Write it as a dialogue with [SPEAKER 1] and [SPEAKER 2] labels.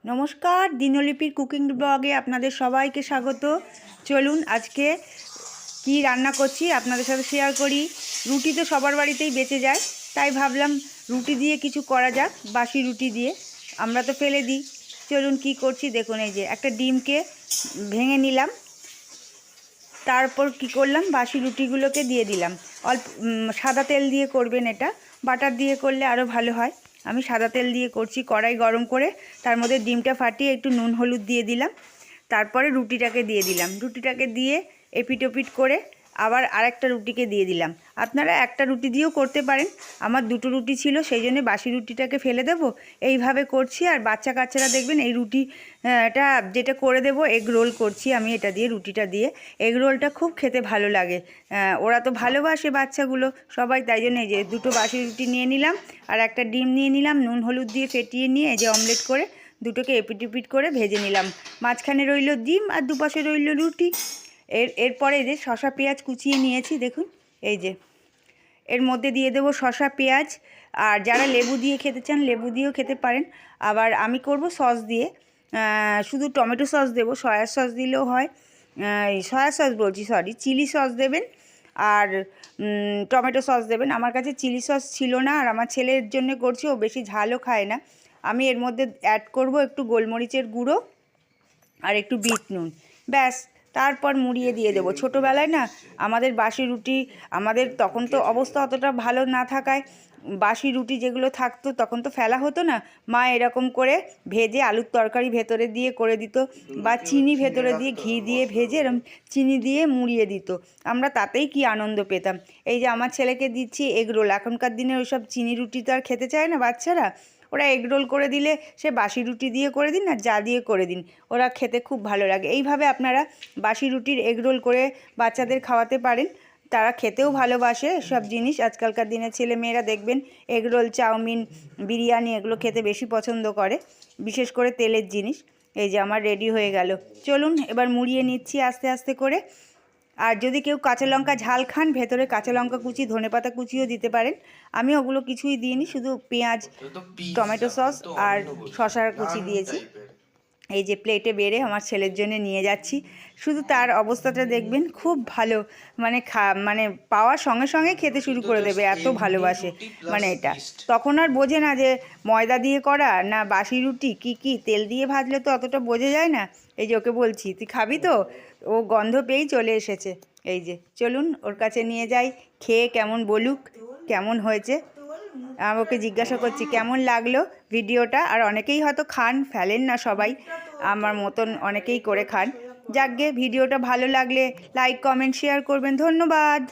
[SPEAKER 1] নমস্কার, দিনলিপির কুকিং ব্লগে আপনাদের সবাইকে স্বাগত। চলুন আজকে কি রান্না করছি আপনাদের সাথে শেয়ার করি। রুটি তো সবার বাড়িতেই বেঁচে যায়, তাই ভাবলাম রুটি দিয়ে কিছু করা যাক। বাসি রুটি দিয়ে আমরা তো ফেলে দিই। চলুন কি করছি দেখুন। এই যে একটা ডিমকে ভেঙে নিলাম, তারপর কি করলাম, বাসি রুটিগুলোকে দিয়ে দিলাম। অল্প সাদা তেল দিয়ে করবেন, এটা বাটার দিয়ে করলে আরও ভালো হয়। আমি সাদা তেল দিয়ে করছি। কড়াই গরম করে তার মধ্যে ডিমটা ফাটিয়ে একটু নুন হলুদ দিয়ে দিলাম। তারপরে রুটিটাকে দিয়ে দিলাম। রুটিটাকে দিয়ে এপিট ওপিট করে আবার আরেকটা রুটিকে দিয়ে দিলাম। আপনারা একটা রুটি দিয়েও করতে পারেন। আমার দুটো রুটি ছিল, সেই জন্য বাসি রুটিটাকে ফেলে দেবো, এইভাবে করছি। আর বাচ্চা কাচ্চারা দেখবেন এই রুটি এটা যেটা করে দেবো, এগ রোল করছি আমি এটা দিয়ে, রুটিটা দিয়ে। এগ রোলটা খুব খেতে ভালো লাগে, ওরা তো ভালোবাসে বাচ্চাগুলো সবাই, তাই জন্য এই যে দুটো বাসি রুটি নিয়ে নিলাম আর একটা ডিম নিয়ে নিলাম, নুন হলুদ দিয়ে ফেটিয়ে নিয়ে এই যে অমলেট করে দুটোকে এপিট ওপিট করে ভেজে নিলাম। মাঝখানে রইল ডিম আর দুপাশে রইল রুটি। এরপরে এই যে শসা পেঁয়াজ কুচিয়ে নিয়েছি দেখুন। এই যে এর মধ্যে দিয়ে দেবো শসা পেঁয়াজ, আর যারা লেবু দিয়ে খেতে চান লেবু দিয়েও খেতে পারেন। আবার আমি করব সস দিয়ে, শুধু টমেটো সস দেবো, সয়া সস দিলেও হয়। সয়া সস বলছি, সরি, চিলি সস দেবেন আর টমেটো সস দেবেন। আমার কাছে চিলি সস ছিল না, আর আমার ছেলের জন্য করছি, ও বেশি ঝালও খায় না। আমি এর মধ্যে অ্যাড করব একটু গোলমরিচের গুঁড়ো আর একটু বিট নুন, ব্যাস। তারপর মুড়িয়ে দিয়ে দেবো। ছোটোবেলায় না আমাদের বাসি রুটি, আমাদের তখন তো অবস্থা অতটা ভালো না থাকায় বাসি রুটি যেগুলো থাকতো তখন তো ফেলা হতো না। মা এরকম করে ভেজে আলুর তরকারি ভেতরে দিয়ে করে দিত, বা চিনি ভেতরে দিয়ে ঘি দিয়ে ভেজে এরম চিনি দিয়ে মুড়িয়ে দিত। আমরা তাতেই কি আনন্দ পেতাম। এই যে আমার ছেলেকে দিচ্ছি এগ রোল। এখনকার দিনে ওইসব চিনি রুটি তো আর খেতে চায় না বাচ্চারা। ওরা এগ রোল করে দিলে সে বাসি রুটি দিয়ে করে দিন আর যা দিয়ে করে দিন, ওরা খেতে খুব ভালো লাগে। এইভাবে আপনারা বাসি রুটির এগ রোল করে বাচ্চাদের খাওয়াতে পারেন, তারা খেতেও ভালোবাসে সব জিনিস। আজকালকার দিনে ছেলে মেয়েরা দেখবেন এগ রোল, চাউমিন, বিরিয়ানি এগুলো খেতে বেশি পছন্দ করে, বিশেষ করে তেলের জিনিস। এই যে আমার রেডি হয়ে গেল। চলুন এবার মুড়িয়ে নিচ্ছি আস্তে আস্তে করে। আর যদি কেউ কাঁচা লঙ্কা ঝাল খান, ভেতরে কাঁচা লঙ্কা কুচি, ধনেপাতা কুচিও দিতে পারেন। আমি ওগুলো কিছুই দিইনি, শুধু পেঁয়াজ, টমেটো সস আর শসার কুচি দিয়েছি। এই যে প্লেটে বেড়ে আমার ছেলের জন্য নিয়ে যাচ্ছি। শুধু তার অবস্থাটা দেখবেন, খুব ভালো, মানে মানে পাওয়ার সঙ্গে সঙ্গে খেতে শুরু করে দেবে, এত ভালোবাসে। মানে এটা তখন আর বোঝে না যে ময়দা দিয়ে করা না বাসি রুটি, কি তেল দিয়ে ভাজলে তো অতটা বোঝা যায় না। এই যে ওকে বলছি তুই খাবি তো, ও গন্ধ পেয়েই চলে এসেছে। এই যে চলুন ওর কাছে নিয়ে যাই, খেয়ে কেমন বলুক কেমন হয়েছে। ওকে জিজ্ঞাসা করছি কেমন লাগলো ভিডিওটা। আর অনেকেই হয়তো খান, ফেলেন না সবাই, আমার মতন অনেকেই করে খান। যাকগে, ভিডিওটা ভালো লাগলে লাইক কমেন্ট শেয়ার করবেন। ধন্যবাদ।